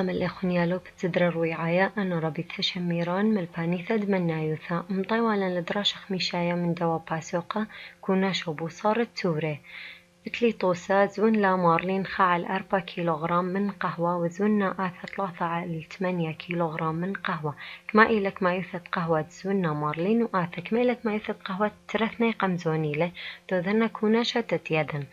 سلام اللي خنيالو بتدر الرويعاية أنا ربيتها شميران من البانيثة دمنايوثا مطيوالا لدراش خميشايا من دوا باسوقة كوناش وبوصارة توري بتلي طوسة زون لا مارلين خاعل 4 كيلوغرام من قهوة وزونا آثة 3 على 8 كيلوغرام من قهوة كما إلك ما يثت قهوة زونا مارلين وآثة كما إلك ما يثت قهوة ترثني قمزونيلة تذن كوناشة تتيدن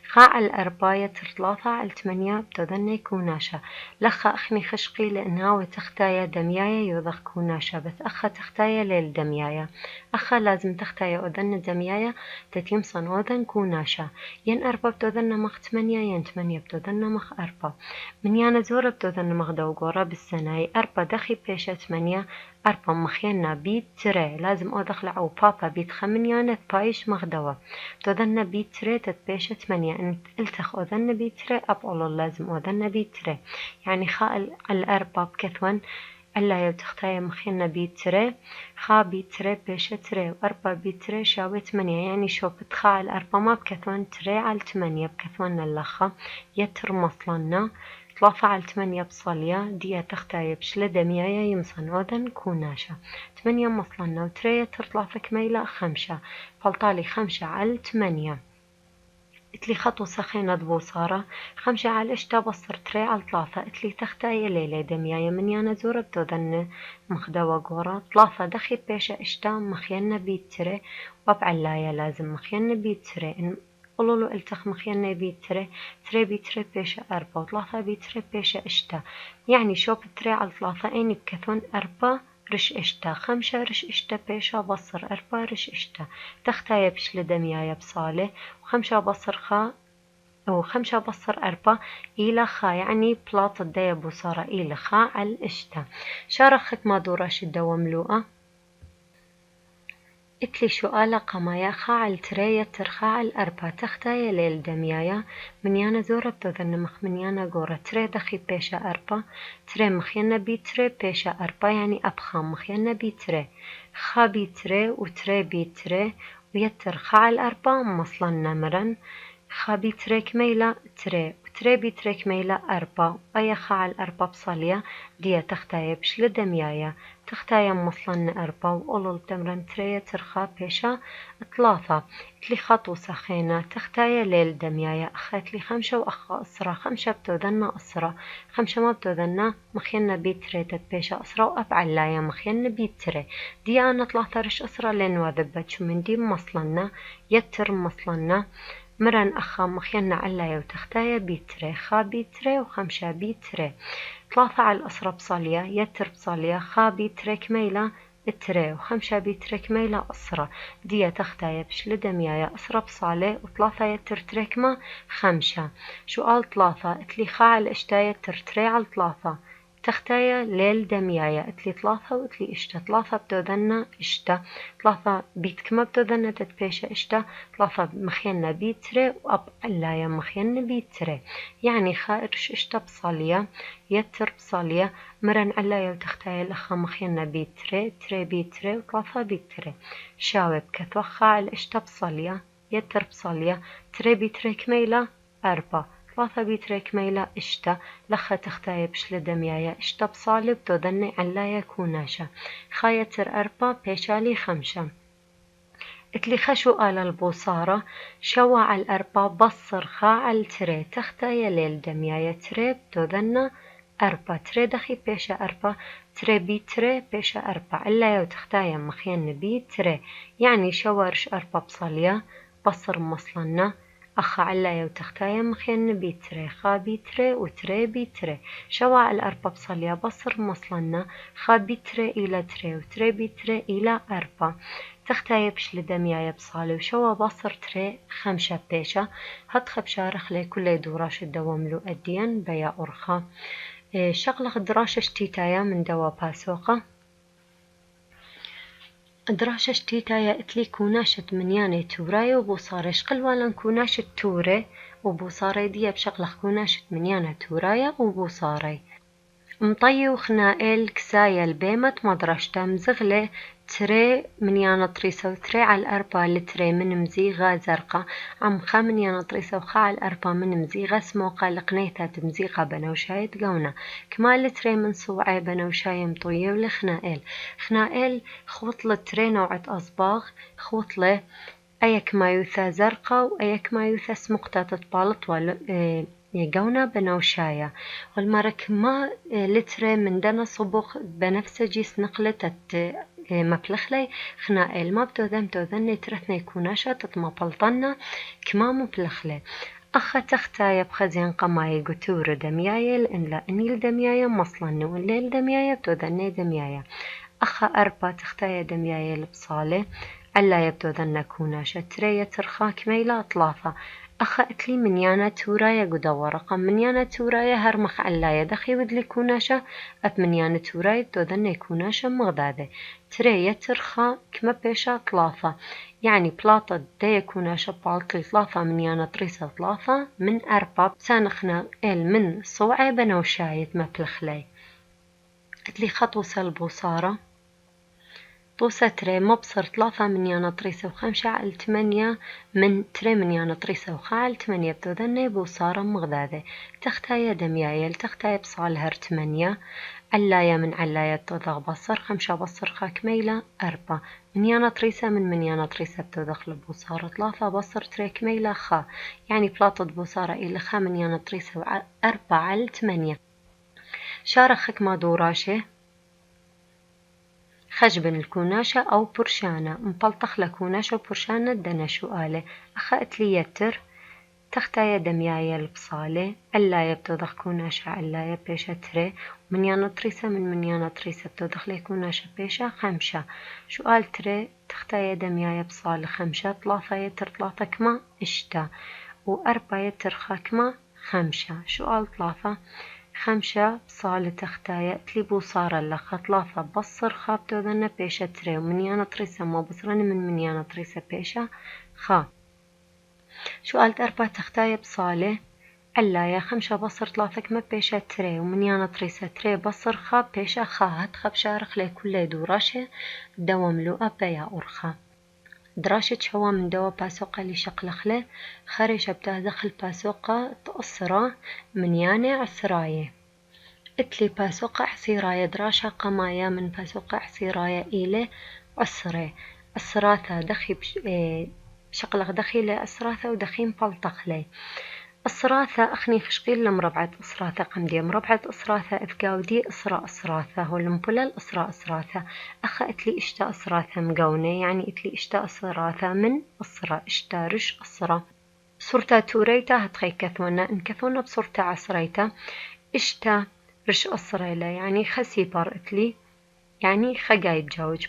خاعل 4 3 على 8 بتذن كوناشة لخا أخني خشقي لأنها وتختايا دميايا يوضخ كوناشة بس أخا تختايا ليل دميايا أخا لازم تختايا أذن دميايا تتيم صنوذن كوناشة ين 4 بتوذن مخ 8 ين 8 بتوذن مخ 4 من يانا زورة بتوذن مخ دوغورة بالسنة 4 دخي بيشة 8 4 مخينا بيت تري لازم أدخل أو بابا بيت خمن يانا بايش مخدوة بتوذن بيت تري تتبيشة 8 أنت التخ أذن بيت تري أبقول لازم أذن بيت تري يعني خا الأربعة بكثون ألا يتختايا مخينا بيتري خا بيتري بيشة تري وأربعة بيتري شاوي 8 يعني شو بتخا الأربعة ما بكثون تري على 8 بكثون اللخة يتر مصلنا 3 على 8 بصلية دي تختايا بشلة دميايا يمصن أذن كوناشة 8 مصلنا وتري يتر 3 كميلة 5 فلطالي 5 على 8 اتلي خطو سخينة بوصارة 5 على اشتا بصر تري على 3 اتلي تختايا ليلة دميايا من يانا زورة بتوذن مخدوة قورة 3 دخي بيشا اشتا مخينا بيت تري وابعلايا لازم مخينا بيت تري قولولو التخ مخينا بيت تري تري بيت تري بيشا 4 و3 بيت تري بيشا اشتا يعني شوب تري على 3 اني بكثون 4 رش اشتا 5 رش اشتا بيشا بصر 4 رش اشتا تختايا بشل دميايا بصالة و5 بصر خا و5 بصر 4 إلى خا يعني بلاط الدايا بوصارة إلى خا على الاشتا شارخت ما دوراش الدوا ملوءة اتلي شؤالة قمايا خا على تريا ترخا على 4 تختايا ليل دميايا من يانا زورة بتوذن مخ من يانا قورة تري دخي بيشا 4 تري مخينا بي تري بيشا 4 يعني أبخام مخينا بي تري خا بي تري وتري بي تري ويتر خا على 4 مصلا نمرا خا بي تري كميلة تري وتري بي تري كميلة 4 أي خا على 4 بصالية دي تختايا بشل دميايا تختايا مصلن 4 وقولوا التمرن تريا ترخا بيشا 3 اتلي خطو سخينة تختايا ليل دميايا أخات لي 5 وأخا أسرة 5 بتوذنا أسرة 5 ما بتوذنا مخينا بيت تري تتبيشا أسرة وأبعلايا مخينا بيت تري دي أنا 3 رش أسرة لين وذبت شو من دي مصلنا يتر مصلنا مرن أخا مخينا علايا وتختايا بيتري خا بيتري و5 بيتري 3 على الأسرة بصالية يتر بصالية خا بيتري كميلة تري و5 بيتري كميلة أسرة دي تختايا بشل دميايا أسرة بصالة و3 يتر تركمة 5 شو قال 3 اتلي خا على الاشتا يتر تري على 3 تختايا ليل دميايا اتلي 3 واتلي اشتا 3 بتوذنا اشتا 3 بيت كما بتوذنا تتبيشا اشتا 3 مخينا بيت تري وأب علايا مخينا بيت تري يعني خارج اشتا بصالية يتر بصالية مرن علايا وتختايا لخا مخينا بيت تري تري بيت تري و3 بيت تري شاوب كتوخا على اشتا بصالية يتر بصالية تري بيت تري كميلة 4 3 بيتري كميلة اشتا لخا تختايا بشل دميايا اشتا بصالب تودني علايا كوناشا خايتر 4 بيشالي 5 اتلي خشو آل البوصارة شوا على 4 بصر خا على تري تختايا ليل دميايا تري بتودنا 4 تري دخي بيشا 4 تري بي تري بيشا 4 إلا يو تختايا مخيان بي تري يعني شوارش 4 بصاليا بصر مصلنا أخا علايا وتختايا مخيان بيتري خا بيتري وتري بيتري شواع الأربع بصليا بصر مصلنا خا بيتري إلى تري وتري بيتري إلى 4 تختايا بشل دميايا بصالي وشوا بصر تري 5 بيشا هتخ بشارخ لي كل دوراش الدوام لو أديان بيا أرخا شغلة دراشة شتيتايا من دوا باسوقة دراشة شتيتايا اتلي كوناشة منياني توراي وبوصارش قلوالا كوناشة توري وبوصاري دي بشغلة كوناشة منيانا تورايا وبوصاري مطي وخنائل كساية البيمة مدرشته مزغلة تري من يانا طريسة وتري على الأربا لتري من مزيغة زرقة عم خا من يانا طريسة وخا على الأربا من مزيغة سموقة لقنيتها مزيغة بنوشاية تقونا كمال تري من صوعي بنوشاية مطوية ولخنائل خنائل خوطلة تري نوعة أصباغ خوطلة أيك ما يوثى زرقة وأيك ما يوثى سمقتة تطبالط يقونا بنوشاية والمرك ما لتري من دنا صبغ بنفسجي سنقلة مبلخلي خنائل ما بتوذن لترثنا يكوناشا تتمبلطنا كما مبلخلي أخا تختايا بخزين قماي قتور دميايا إن لا إني دميايا مصلن والليل دميايا بتوذن دميايا أخا أربا تختايا دميايا البصالة ألا يبدو ذن كوناشا تريا ترخا كميلا طلافة أخا أتلي من يانا تورايا قدا ورقا من يانا تورايا هرمخ ألا يدخي ودلي كوناشا أت من يانا تورايا بدو ذن كوناشا مغدادة تريا ترخا كما بيشا طلافة يعني بلاطة دي كوناشا بالطي طلافة من يانا طريسة طلافة من أربا سانخنا إل من صوعي بنوشاية مبلخلي أتلي خطو سلبوصارة طوسة تري مبصر طلافة من يانا طريسة وخمسة على 8 من تري من يانا طريسة وخا على 8 بتوذني بوصارة مغذاذة تختايا دميايل تختايا بصالهر 8 علايا من علايا توضغ بصر 5 بصر خا كميلة 4 من يانا طريسة من يانا طريسة بتوذخ لبوصارة طلافة بصر تري كميلة خا يعني بلاطة بوصارة إلى خا من يانا طريسة 4 على 8 شارخك ما دوراشه خجبن الكوناشة أو برشانة مبلطخ لكوناشة وبرشانة دنا شؤالة أخا أتلي يتر تختايا دميايا البصالة ألا يبتضخ كوناشة ألا يبيشة تري من يانا طريسة من يانا طريسة بتوضخ لي كوناشة بيشة 5 شؤال تري تختايا دميايا بصالة 5 طلافة يتر طلافة كما اشتا وأربا يتر خاكما 5 شؤال طلافة 5 بصالة تختايا تليبو صار اللخ طلافة بصر خابتو ذنب بيشة تري ومن يانا طريسة ما بصرني من يانا طريسة بيشة خا سؤال 4 تختايا بصالة علايا 5 بصر طلافة كما بيشة تري ومن يانا طريسة تري بصر خا بيشة خا هتخب شارخ لي كل دوراشة دوام لؤا بيا أرخا دراشة شوا من دوا باسوقة اللي شقلخله خريشة بتهدخل باسوقة تقصرة من ياني عسراية اتلي باسوقة عسيراية دراشة قمايا من باسوقة عسيراية إلي عسرة عسراثة دخي شقلخ دخيلة عسراثة ودخيم بلطخلي أصراثة أخني خشقيل لمربعة أصراثة قمدية مربعة أصراثة إفقاودي أصرا أصراثة هو المبلل أصرا أصراثة أخا إتلي إشتا أصراثة مقونة يعني إتلي إشتا أصراثة من أصرا إشتا رش أصرا صورتا توريتا هتخي كثونا انكثونا بصورتا عصريتا إشتا رش أصريلا يعني خسيبار إتلي يعني خجاي تجاوج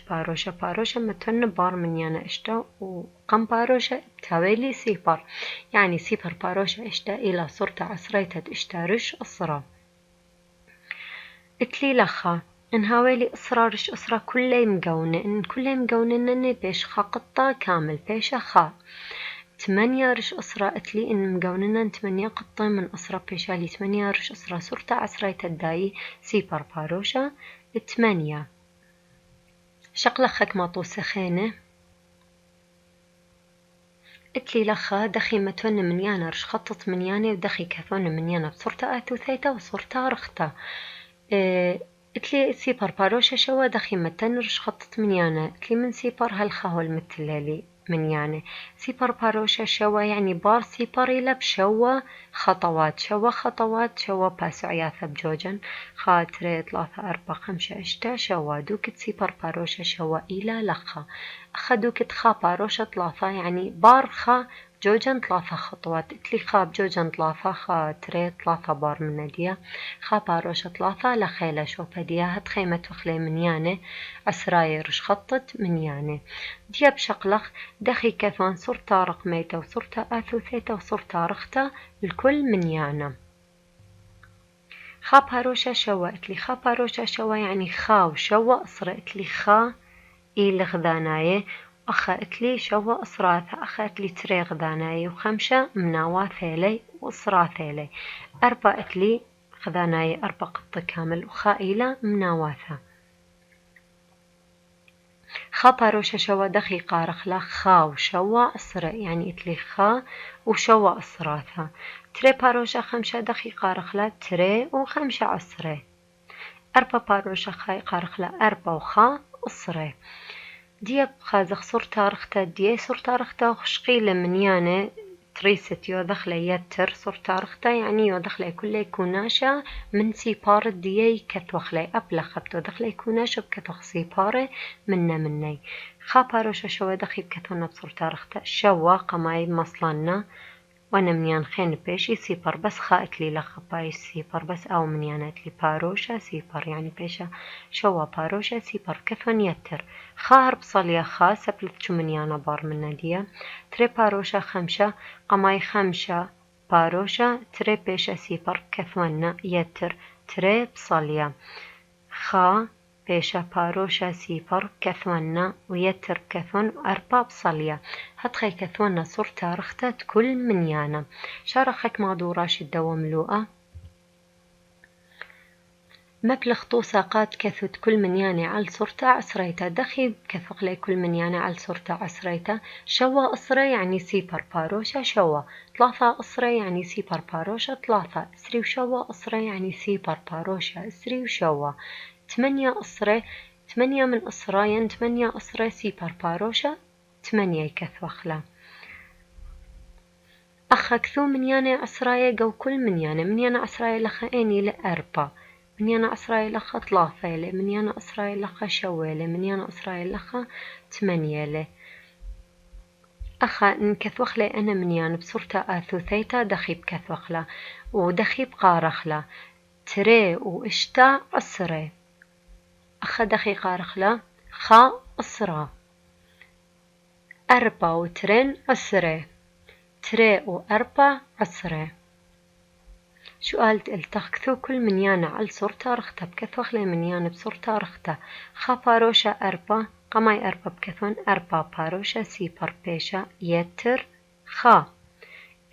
باروشة متن بار من يانا اشتا وقم باروشة بتاويلي سيبر يعني سيبر باروشة اشتا إلى صورة عصريتة اشتا رش أسرة اتلي لخا ان هاويلي أسرة رش أسرة كلي مقونة ان كلي مقونة انني بيش خا قطة كامل بيشا خا 8 رش أسرة اتلي ان مقوننا 8 قطة من أسرة بيشالي 8 رش أسرة صورة عصريتة داي سيبر باروشة 8 شقلخك ما طوسة خينة اتلي لخا دخي متون من يانا رش خطط من ياني ودخي كثون من يانا بصورتا آتو ثيتا وصورتا رختا اتلي سيبر باروشة شوا دخي متن رش خطط من يانا اتلي من سيبر هالخاهو المتلالي من يعني سيبر باروشة شوا يعني بار سيبر إلى بشوا خطوات شوا باسو عياثة بجوجن خاطري 3 4 5 اشتا شوا دوكت سيبر باروشة شوا إلى لخا أخا دوكت خا باروشة 3 يعني بار خا جوجن 3 خطوات اتلي خا بجوجن 3 خاطري 3 بار من نديا خا باروشة 3 لخيلة شوفة ديا هتخيمة وخلي من ياني عسراي رش خطت من ياني ديا بشقلخ دخي كثوان صورتا رقميتا وصورتا آثوثيتا وصورتا رختا الكل من يانا خا باروشة شوا اتلي خا باروشة شوا يعني خا وشوا أصرا اتلي خا إلي غذاناية أخا اتلي شوا أصراثة أخا اتلي تري غذاناية وخمسة مناوا ثيلي وأصرا ثيلي 4 اتلي خذاناي 4 قطة كامل وخائلة مناواثة. خا باروشة شوا دقيقة رخلة خا وشوا أسرة يعني إتلي خا وشوا أسراثها. تري باروشة 5 دقيقة رخلة تري و5 أسرة. 4 باروشة خايقة رخلة 4 وخا أسرة. ديا بخازخ صورتا رختا ديا صورتا رختا خشقيلة منيانة تريست يو دخلة يتر صورتا رختا يعني يو دخلة كله كوناشا من سيبار ديا كتوخلة أبلغ بتو دخلة كوناشا بكتوخ سيبارة مني خا باروشا شوا دخي بكتونا بصورتا رختا شوا قماي مصلنا وانا منيان خين بيشي سيبر بس خائت لي لخباي سيبر بس او منيانات لي باروشة سيبر يعني بيشا شوا باروشة سيبر كثون يتر خار بصليا خا سبلت شو منيانا بار من نادية تري باروشة 5 قماي 5 باروشة تري بيشا سيبر كثون يتر تري بصليا خا بيشا باروشة سيبر كثونا ويتر كثون 4 بصلية هتخي كثونا صورتا رختت كل منيانا شارخك مادوراش الدوام لوقا مبلغ طوساقات كثت كل منياني على صورتا عسريتا دخي كثق لي كل منياني على صورتا عسريتا شوا أسرة يعني سيبر باروشة شوا 3 أسرة يعني سيبر باروشة 3 اسري وشوا أسرة يعني سيبر باروشة اسري وشوا 8 أسرة 8 من أسراين 8 أسرة سيبر باروشة 8 يكثوخلا أخا كثو منياني عسرايا قو كل منياني عسرايا لخا إني ل4 منيانا عسرايا لخا 3 منيانا عسرايا لخا شوالة منيانا عسرايا لخا 8 أخا نكثوخلا أنا منيانا بصورتا آثوثيتا دخيب كثوخلا ودخيب قارخلا تري وإشتا أسرة أخا دقيقة رخلة خا أسرة 4 وترين أسرة تري و4 أسرة. سؤال التخكثو كل منيانا على صورتا رختا بكثوخلي منيانا بصورتا رختا خا باروشة 4 قماي 4 بكثون 4 باروشة سيبر بيشا يتر خا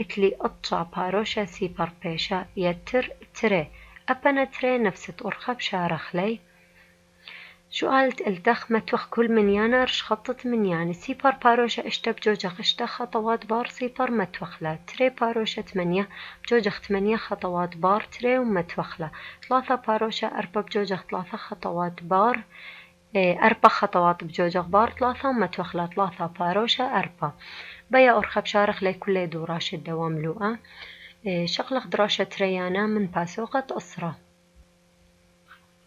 اتلي أطشا باروشة سيبر بيشا يتر تري أبنا تري نفست أرخا بشارخلي سؤال التخ متوخ كل منيانا رش خطط منيانا سيبر باروشة اشتا بجوجخ اشتا خطوات بار سيبر متوخلا تري باروشة 8 بجوجخ 8 خطوات بار تري ومتوخلا 3 باروشة 4 بجوجخ 3 خطوات بار 4 خطوات بجوجخ بار 3 ومتوخلا 3 باروشة 4 بيا أرخب شارخ لي كل دوراش الدوام لوقا شغلق دراشة تريانا من باسوقة أسرة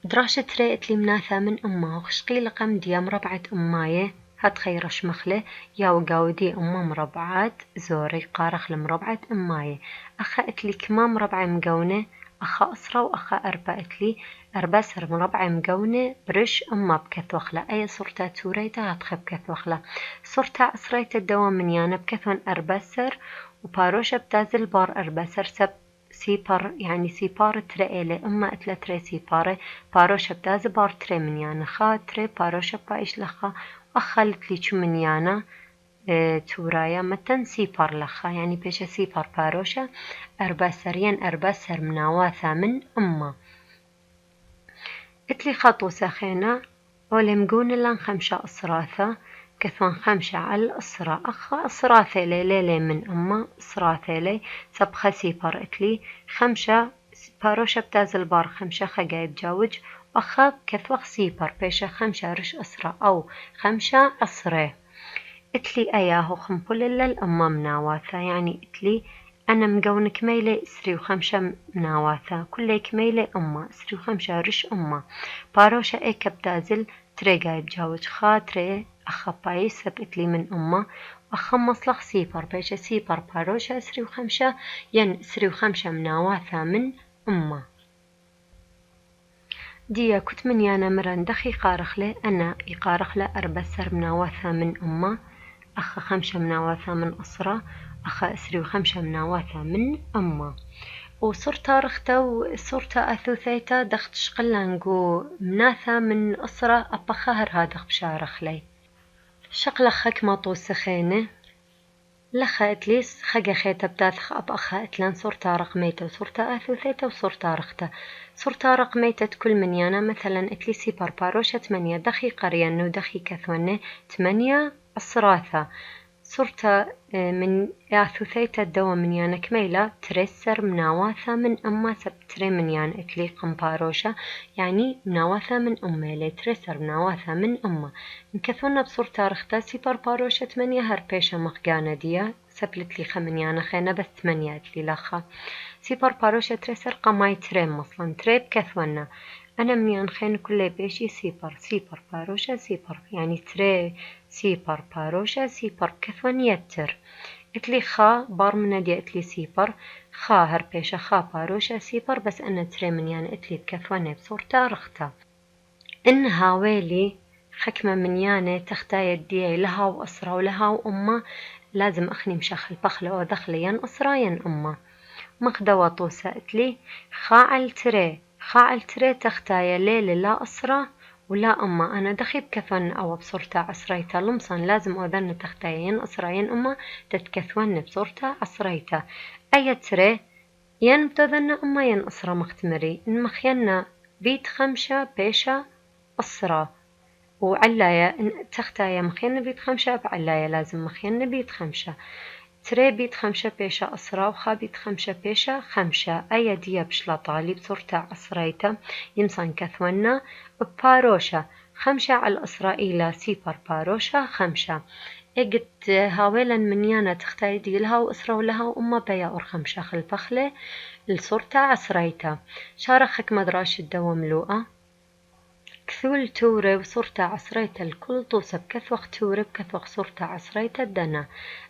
دراشة تريت لي مناثة من أمه وخشقي لقم ديا مربعة أماية هاد خيرش مخلة يا وقاودي أمه مربعات زوري قارخ لمربعة أماية أخا اتلي كما مربعة مقونة أخا أسرة وأخا 4 اتلي 4 سر مربعة مقونة برش أمه بكثوخلة أي صورتا توريتا هتخب كثوخلة صورتا أسريتا الدوام منيانا بكثون 4 سر وباروشة بتازل بار 4 سر سب سيبر يعني سيبار تريلة أما اتلا تري سيبارة باروشة بتاز بار تري منيانا خا تري باروشة بايش لخا أخلت لي شو منيانا تورايا متن سيبار لخا يعني بيش سيبار باروشة 4 سرين 4 سر مناواثا من أما اتلي خطو سخينة ولمقون لان 5 أسراثة كثوان 5 على الأسرة أخا أسراثة ليلة من أما أسراثة لي سبخة سيبار اتلي 5 باروشة بتازل بار 5 خقايب جاوج أخا كثوخ سيبار بيشة 5 رش أسرة أو 5 أسرة اتلي أياهو خمبول الأما مناواثة يعني اتلي أنا مقون كميلة اسري و5 مناواثة كل كميلة أما اسري و5 رش أما باروشة ايكا بتازل تري قايب جاوج خا تري أخا باي سبت لي من أمه وأخا مصلخ سيبر بيشة سيبر باروشة اسري و5 ين اسري و5 مناواثة من أمه ديا كنت من يانا مران دخي قارخلة أنا يقارخلة 4 سر مناواثة من أمه أخا 5 مناواثة من أسرة أخا اسري و5 مناواثة من أمه وصرتا رختا وصرتا أثوثيتا دخت شقلانقو مناثة من أسرة أبخهر هادخ بشارخلي شقلخك مطو سخينة لخا اتليس خجا خيتا بتاثخ أب أخا اتلان صورتا رقميتا وصورتا آثوثيتا وصورتا رختا صورتا رقميتا كل منيانا مثلا اتليسي برباروشة 8 دقيقة ريانو دقيقة ثواني 8 أصراثا صورتا من آثوثيتا الدوا منيانا كميلة ترسر مناواثا من أما سبتري منيانا اتلي قمباروشة يعني مناواثا من أمالي ترسر مناواثا من أما انكثونا بصورتا رختا سي برباروشة 8 هربيشة مخقانا ديا سبلت لي خمنيانا خينا بس 8 اتلي لخا سي برباروشة ترسر قماي تريم مصلا تريب كثونا أنا منيان خين كله بيشي سيبر باروشة سيبر يعني تري سيبر باروشة سيبر كثوان يتر اتلي خا بار من دي اتلي سيبر خا هربيشة خا باروشة سيبر بس أنا تري منيان اتلي بكثواني بصورتا رختا إن هاويلي حكمة منيانة تختاي الديعي لها وأسرة ولها وأمة لازم أخني مشخل بخلة ودخلة ين أسرة ين أمة مخدوة طوسة اتلي خاعل تري تختايا ليلة لا أسرة ولا أما أنا دخيب كثون أو بصورتا عصريتا لمصن لازم أذن تختايا أسرين أما تتكثون بصورتا عصريتا أي تري ين بتذن أما ين أسرة مختمري المخينا بيت 5 بيشا أسرة وعلايا تختايا مخينا بيت 5 بعلايا لازم مخينا بيت 5 تري بيت 5 بيشا أسرة وخا بيت 5 بيشا 5 أي ديا بشلا طالب صورتا عصريتا يمصن كثونا باروشة 5 على الإسرائيلة سيبر باروشة 5 اجت هاويلا منيانا تختاري ديلها وأسرة ولها وأما بيا أور 5 خلفخلة الصورتا عصريتا شارخك مدراش الدوام لوقا كثول توري وصورتا عصريتا الكل توصب كثوخ توري بكثوخ صورتا عصريتا الدنا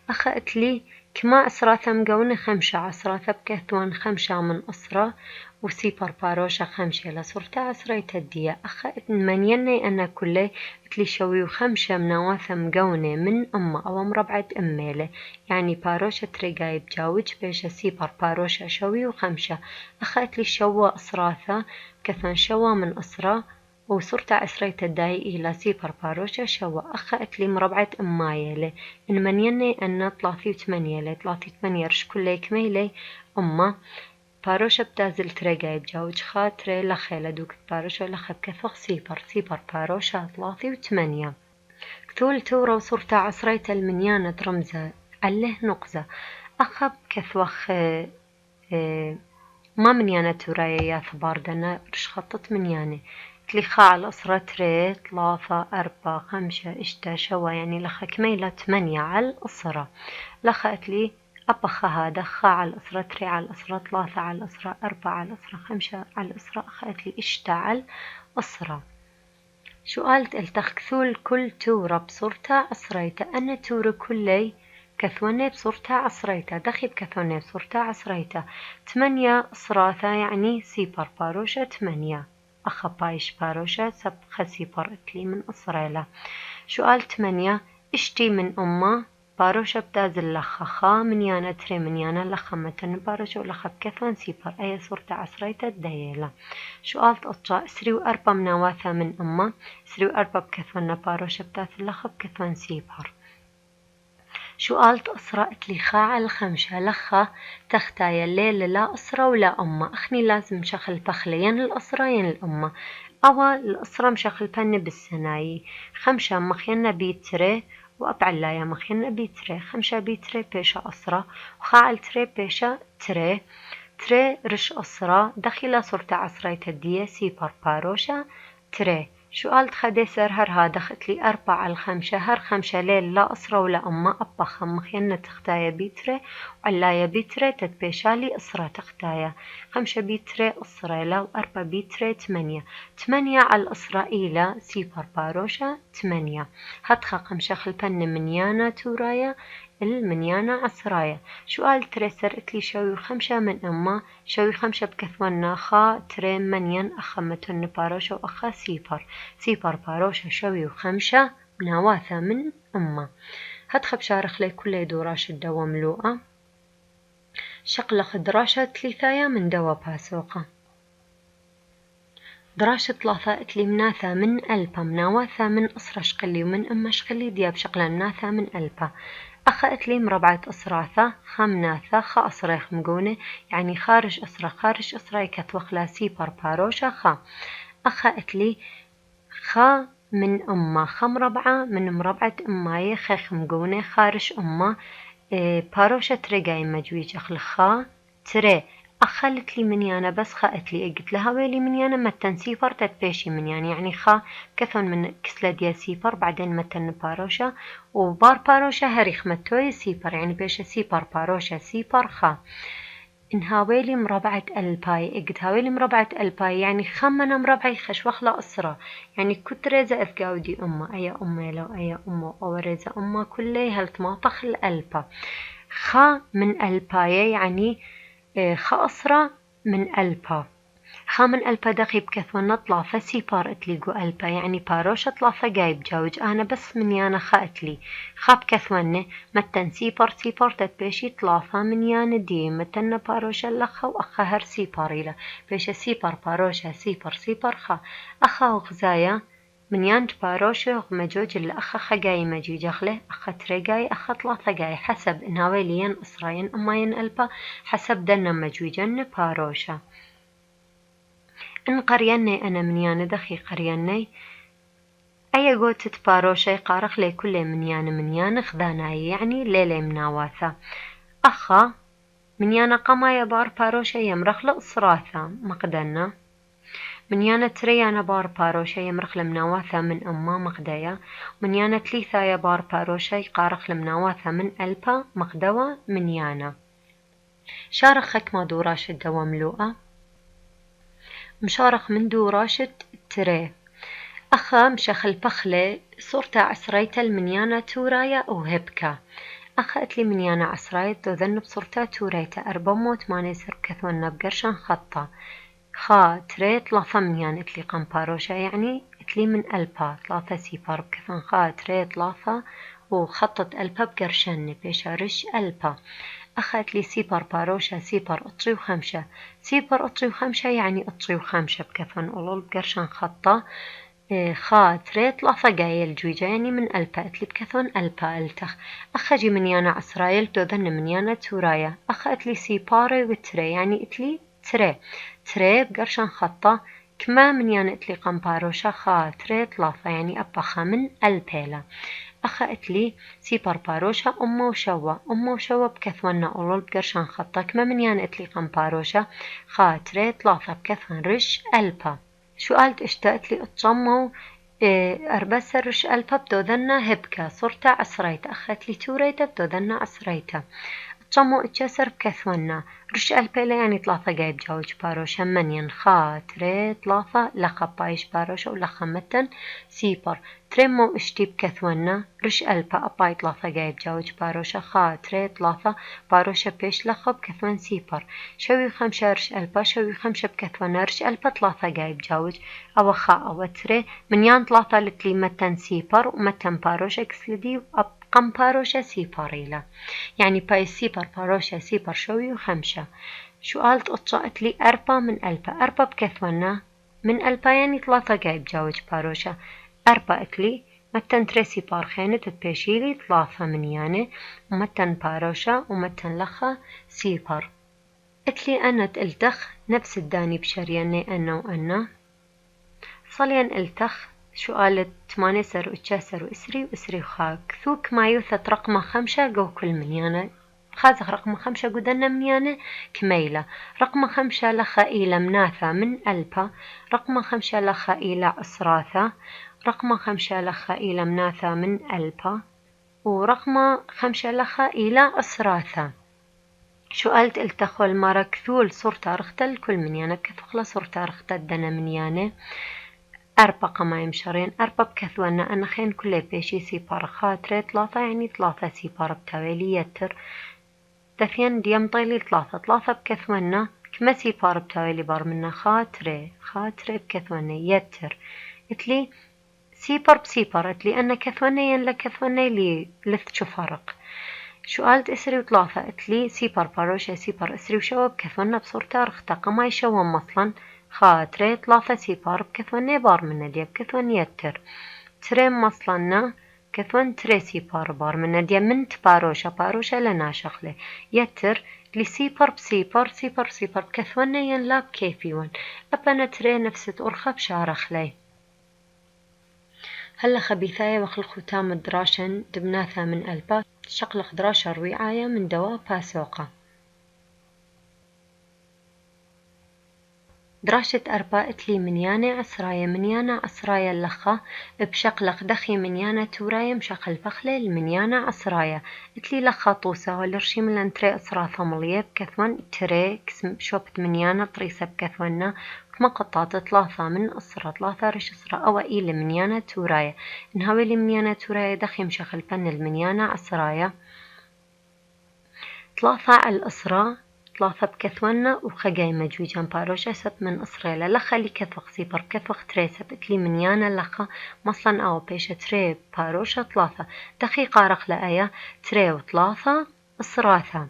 أخذت لي كما أسراثا مقونة 5 عصراثا بكثوان 5 من أسرة وسيبر باروشة 5 لصورتا عصريتا الديا أخذت من يني أنا كلي بتلي شوي 5 منواثا مقونة من أما أو مربعة أميلة يعني باروشة تريقاي بجاوج بيش سيبر باروشة شوي 5 أخذت لي شوا أسراثا كثوان شوا من أسرة وصرت عسريت الداي إلى سيبر باروشة شوا أخذت لي مربعة أمايلة إن من يني أن 38 رش كلي كميلي أما باروشة بتازل تريقاي بجاوج خاطري لخيلة دوك باروشة لخب كثوخ سيبر باروشة 38 كثول تورا وصرت عسريت المنيانة رمزة أله نقزة أخب كثوخ ما منيانة تورايا يا ثباردنا رش خطط منيانة تليخا على أسرة تري 3 4 5 إشتا شوا يعني لخا كميلة 8 على الأسرة لخات لي أبخا هذا خا على الأسرة تري على الأسرة 3 على الأسرة 4 على الأسرة 5 على الأسرة أخذت لي إشتا على الأسرة شو قالت التخكثول كل تورة بصورتها عصريتا أنا تورة كلي كثوني بصورتها عصريتا دخي بكثوني بصورتها عصريتا 8 أسراثا يعني سيبر باروشة 8 أخا بايش باروشة سب خسي بارتلي من أسرائيل شو قال 8 اشتي من أمه باروشة بتازل لخخا من يانا تري من يانا لخمتن باروشة ولخب كثوان سيبر أي صورة عصريتا الديالة شو قالت أطشا سريو 4 مناواثا من أمه سريو 4 بكثوان باروشة بتازل لخب كثوان سيبر شو قالت أسرة اتلي خاع الخمشة لخا تختايا الليل لا أسرة ولا أمة أخني لازم شخل بخلين الأسرة ين الأمة أو الأسرة مشخل بن بالسناي 5 مخينا بيتري وأبعلايا مخينا بيتري 5 بيتري بيشا أسرة وخاعل تري بيشا تري رش أسرة دخل صورة عصرية الدية سيبر باروشة تري شو قالت خدي سر هر دخت لي 4 على 5 هر 5 ليل لا أسرة ولا أما أبا خمخينا تختايا بيتري وعلايا بيتري تتبيشالي أسرة تختايا 5 بيتري أسرة و4 بيتري 8 على الإسرائيلة سيبر باروشة 8 هتخا 5 خلفن منيانا تورايا المنيانا عصرايا شو قال تري سرقت لي شوي 5 من أما شوي 5 بكثونا خا تري منيان أخمتن باروشة وأخا سيبر باروشة شوي 5 مناواثا من أما هتخب شارخ لي كل دوراش الدوام لوقا شقلق دراشة 3 من دوا باسوقة دراشة 3 اتلي مناثا من ألبا مناواثا من أسرة شقلي ومن أما شقلي دياب شقلا مناثا من ألبا أخا إتلي مربعة أصراثة خمناثة خا أصري خمقونة يعني خارج أصرة يكتوخلا سيبر باروشة خا. أخا إتلي خا من أمه خا مربعة من مربعة أماية خا خمقونة خارج أمه باروشة ترقاي مجويج أخل خا تري أخلت لي من يانا بس خأت لي قلت لها ويلي من يانا متن سيفر تتبيشي من يعني خا كثن من كسلة ديال سيفر بعدين متن باروشة وبار باروشة هريخ متوي سيفر يعني بيش سيفر باروشة سيفر خا إن هاويلي مربعة الباي قلت هاويلي مربعة الباي يعني خمنا مربعي خش وخلا أسرة يعني كنت ريزة أذقاودي أمه أي أمه لو أي أمه أو ريزة أمه كلي هلت ما طخل الألبا خا من الباي يعني خا أسرة من ألبا خا من ألبا دقي بكثونا طلافة سيبار اتليقو ألبا يعني باروشة طلافة جايب جاوج أنا بس من يانا خا اتلي خا بكثونا متن سيبار تتبيشي طلافة من يانا دي متن باروشة لخا وأخا هر سيباريلا بيش سيبار باروشة سيبر خا أخا وغزايا من يانج باروشة مجوج اللي أخا خجاي مجوج أخله أخا تريجاي أخا طلافة جاي حسب ناويلين إسراين أماين ألبا حسب دنا مجوجن باروشة. إن قريني أنا من يانا دخي قريني أي قوتت باروشة قارخ لي كل من يانا خذاناي يعني ليلي مناواثة أخا من يانا قما يبار باروشة يمرخ لأصراثة مقدنا من يانا تريانا بار باروشة يمرخ لمناواثة من أما مقدايا من يانا تليثا يبار باروشة قارخ لمناواثة من ألبا مقدوة من يانا شارخك ما دوراش الدوا ملوءة مشارخ من دوراشة تري أخا مشخل بخلة صورتا عسريتا المنيانة تورايا وهبكا أخا أتلي منيانة عسريت وذنب صورتا تورايتا 408 سر كثونا بقرشان خطة خا تري 3 منيانة أتلي قنباروشة يعني أتلي من ألبا 3 سيبار بكثون خا تري 3 وخطة ألبا بقرشان بيشا رش ألبا أخذت لي سيبر باروشة سيبر أطري وخمشة سيبر أطري وخمشة يعني أطري وخمشة بكثن أولول بقرشان خطة خا تريت لافا قايل جويجا يعني من ألبا أتلي بكثن ألبا ألتخ أخجي من يانا عسرايل دوذن من يانا تورايا أخذت لي سيباري وتري يعني أتلي تري بقرشان خطة كما من يانا أتلي قنباروشة خا تريت لافا يعني أبخا من ألبيلا أخا إتلي سيبر باروشة أمه وشوا بكثونا أولول بقرشان خطة كما من يان إتلي قنباروشة خا تريت لافا بكثون رش ألبا شو قالت اشتقت لي اتجمو أربسة رش ألبا بدوذنا هبكا صرتا عسريتا أخت لي توريتا بدوذنا عسريتا اتجمو اتجسر بكثونا رش ألبا يعني 3 جايب جاوج باروشة من خا تريت 3 لخا بايش باروشة ولخا متن سيبر تريمو اشتي بكثونا رش ألبا أباي 3 جايب جاوج باروشة خا تريت 3 باروشة بيش لخا بكثون سيبر شوي 5 رش ألبا شوي 5 بكثونا رش ألبا 3 جايب جاوج أو خا أو تري من يان 3 لتلي متن سيبر ومتن باروشة كسلدي قم باروشة سيباريلا يعني باي سيبر باروشة سيبر شوي وخمسة شو قالت أطشقت لي 4 من ألبا 4 بكثونا من ألبا يعني 3 جايب جاوج باروشة 4 أتلي متن تريسي بارخينة تتبيشيلي 3 من يعني ومتن باروشة ومتن لخا سيبر أتلي أنا تلتخ نفس الداني بشرياني أنا وأنا صليان التخ شو قالت 8 سر وتشاسر وإسري وخاك ثوك ما يوثت رقم 5 جو كل منيانة خازخ رقم 5 قدنا منيانة كميلة رقم 5 لخائلة مناثة من ألبا رقم 5 لخائلة أسراثة رقم 5 لخائلة مناثة من ألبا ورقم 5 لخائلة أسراثة شو قالت التخو المرة كثول صورتا رختل كل منيانة كثخلة صورتا رختل دنا منيانة 4 قمايم شرين 4 بكثونا أنا خين كله بيشي سيبار خاطري 3 يعني 3 سيبار بتوالي يتر دفين ديم طيلي 3 بكثونا كما سيبار بتوالي بار منا خاطري بكثونا يتر اتلي سيبار بسيبار اتلي أنا كثونا ين لكثونا لي لث شو فرق شو قالت إسري و3 اتلي سيبار باروشة سيبار إسري وشوا بكثونا بصورتا رختا قماي شوا مصلا خاطري 3 سيبار بكثونا بار منا دي بكثونا يتر تريم مصلنا بكثون تري سيبار بار من دي من باروشا لنا شغلة يتر لي سيبر بسيبر سيبر بكثون ينلاب كيفيون أبنا تري نفس أرخب بشارخ لي هلا خبيثاية وخل ختام الدراشن دبناثا من ألبا شقلق دراشة رويعاية من دواء باسوقة دراشة أربا إتلي منيانة عصراية منيانة عصراية اللخة بشقلق دخي منيانة توراية مشقل بخلة المنيانة عصراية إتلي لخة طوسة والرشي من تري أسرا ثملية بكثون تري كسم شوبت منيانة طريسة بكثونا كما قطعت ثلاثة من أسرة ثلاثة رش أسرة أو إيل منيانة توراية إنهاوي المنيانة توراية دخي مشقل بن المنيانة عصراية ثلاثة على الأسرة ثلاثة بكثونا وخجاي مجوجان باروشة سب من إسرائيل لخا لي كثوخ سيبر كثوخ تري سب إتلي منيانا لخا مصلا أو بيشة تري باروشة ثلاثة دقيقة رخ لآية تري وثلاثة إسراثة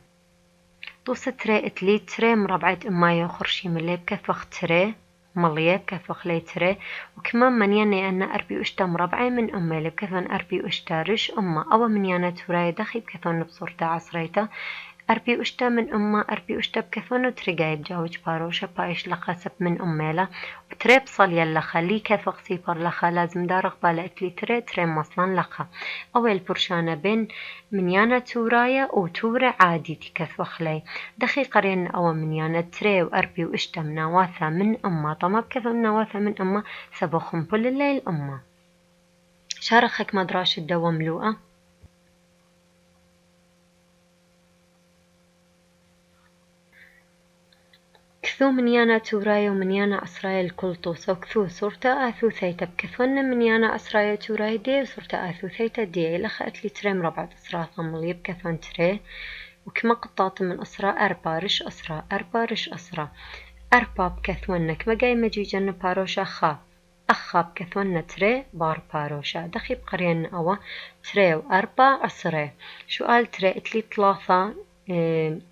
دوس تري إتلي تري مربعة إمايو خرشي ملي بكثوخ تري مليه بكثوخ لي تري وكمان منيانا أن أربي أشتا مربعة من أمي اللي بكثون أربي أشتا رش أما أو منيانا توراي دخي بكثون بصورة عصريتا أربي أشتا من أمه أربي أشتا بكثون وترجعي بجوج باروشة بايش لخسب من أميلا وتري بصل يلا خلي كثوخ سيبر لخا لازم دارق بالك لي تري مصلا لخا أول برشانة بين منيانا تورايا وتورة عادي تكثوخ لي دقيقة رين أو منيانا تري وأربي وأشتا مناواثة من أمه طما بكثون مناواثة من أمه سبخهم كل الليل أمه شارخك مدراش الدوا ملوءة كثو منيانا تورايا ومنيانا عصرايا الكل طوسة وكثو صورتا آثو ثيتا بكثون منيانا عصرايا تورايا دي وصورتا آثو ثيتا دي لخأت لي تري مربعة أسرا ثملي بكثون تري وكما قطعت من أسرا أربا رش أسرا أربا بكثون كما جاي مجيجن باروشا أخا بكثون تري بار باروشا دخي بقرين أوا تري وأربا عصري سؤال تري إتلي ثلاثة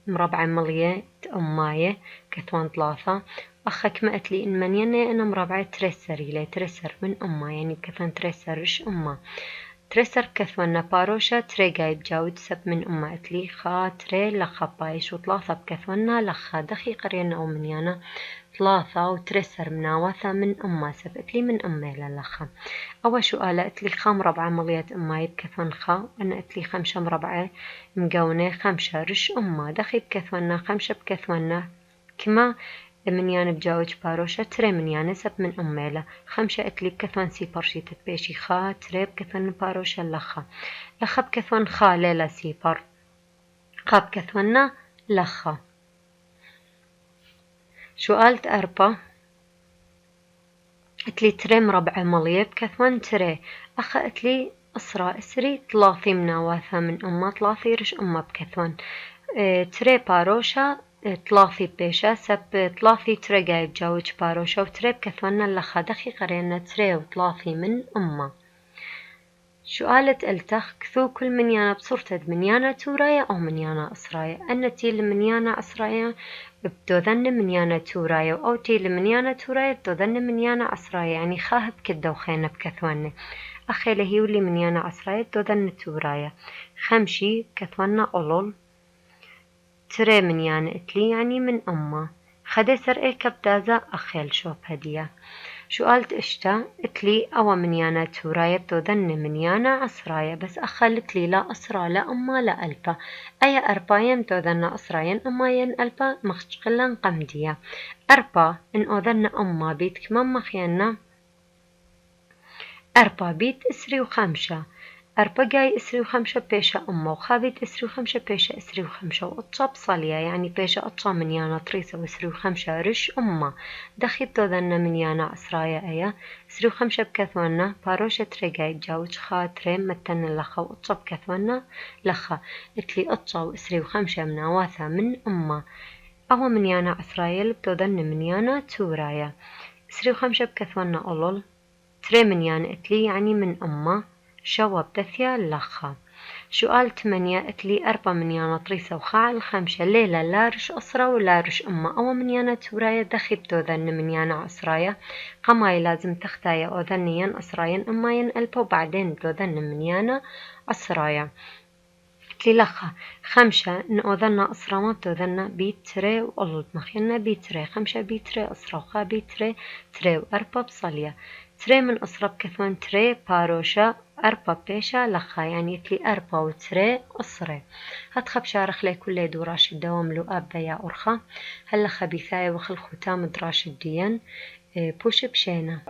مربعة ملية أماية كثوان ثلاثة أخك ما قتلي إن منيني أنا مربعة تريسر من أما يعني كثوان تريسرش أما تريسر كثوان باروشة تري جايب جاود سب من أما قتلي خا تري لخا بايش وثلاثة بكثوان لخا دخي قرين أو منيانا ثلاثة وتريسر مناوثة من أما سب قتلي من أمي للخا أول سؤال قتلي خا مربعة ملية أماي بكثوان خا أنا قتلي خمسة مربعة مقونة خمسة رش أما دخي بكثونا خمسة بكثونا كما منيانا بجاوج باروشة تري منيانا سب من أميلا خمسة قتلي بكثوان سيبر شي تتبيشي خا تري بكثوان باروشة لخا بكثوان خا ليلة سيبر خا بكثونا لخا سؤالت أربا قتلي تري مربعة ملية بكثوان تري أخا قتلي أسرى إسري ثلاثي مناواثة من أمة ثلاثي رش أمة بكثوان تري باروشة ثلاثي بيشة سب ثلاثي تري جايب جاوج باروشة وتري بكثوان لخا دقيقة رينا تري وثلاثي من أمة سؤالة التخ كثو كل منيانا بصورة منيانا تورايا أو منيانا أسرايا أن تيل منيانا أسرايا بتوذن منيانا تورايا أو تيل منيانا تورايا بتوذن منيانا أسرايا يعني خاهب كده وخينا بكثوانة أخي لهيولي منيانا عصرايا بتوذن تورايا خمشي كثوانا أولول تري منيانا إتلي يعني من أمه خدي سر إيه كبدازا أخيل شوب هدية سؤالت إشتا إتلي أو منيانا تورايا بتوذن منيانا عصرايا بس أخلت لي لا أسرا لا أما لا ألبا أي أربايا بتوذن أسرايا أما ين ألبا مخشقلا قمدية أربا إن أوذن أما بيت كمان مخيانا أربا بيت إسري وخمسة أربا جاي إسري وخمسة بيشة أمه وخابيت إسري وخمسة بيشة إسري وخمسة وأطشا بصالية يعني بيشة أطشا منيانا طريسة وإسري وخمسة رش أمه دخي بتوذن منيانا أسرايا أيا إسري وخمسة بكثوانا باروشة تري جاي بجاوج خاطري متن اللخا وأطشا بكثوانا لخا إتلي أطشا وإسري وخمسة مناواثة من أمه أو منيانا أسرايا لبتوذن منيانا تورايا إسري وخمسة بكثوانا أولول تري منيانا إتلي يعني من أمه شوا بتثيا لخا سؤال 8 اتلي 4 منيانة طريسة وخاعل 5 ليلة لارش أسرة ولارش أمة أو منيانة تورايا دخيبتو ذن منيانة أسرايا قماي لازم تختايا أو ذنيا أسرايا أماين ألبو بعدين دو ذن منيانة أسرايا تلخا 5 نأذنا أسرامات ذنا بيتري وألود مخينا بيتري 5 بيتري أسراخا بيتري تري وأربا بصلية تري من أسرب كثوان تري باروشا أربا بيشا لخا يعني تلي أربا وتري أسري هتخب شارخ لي كل دوراش الدوام لو أبا يا أرخا هلا خبيثاي وخل ختام دراش الديان بوش بشينا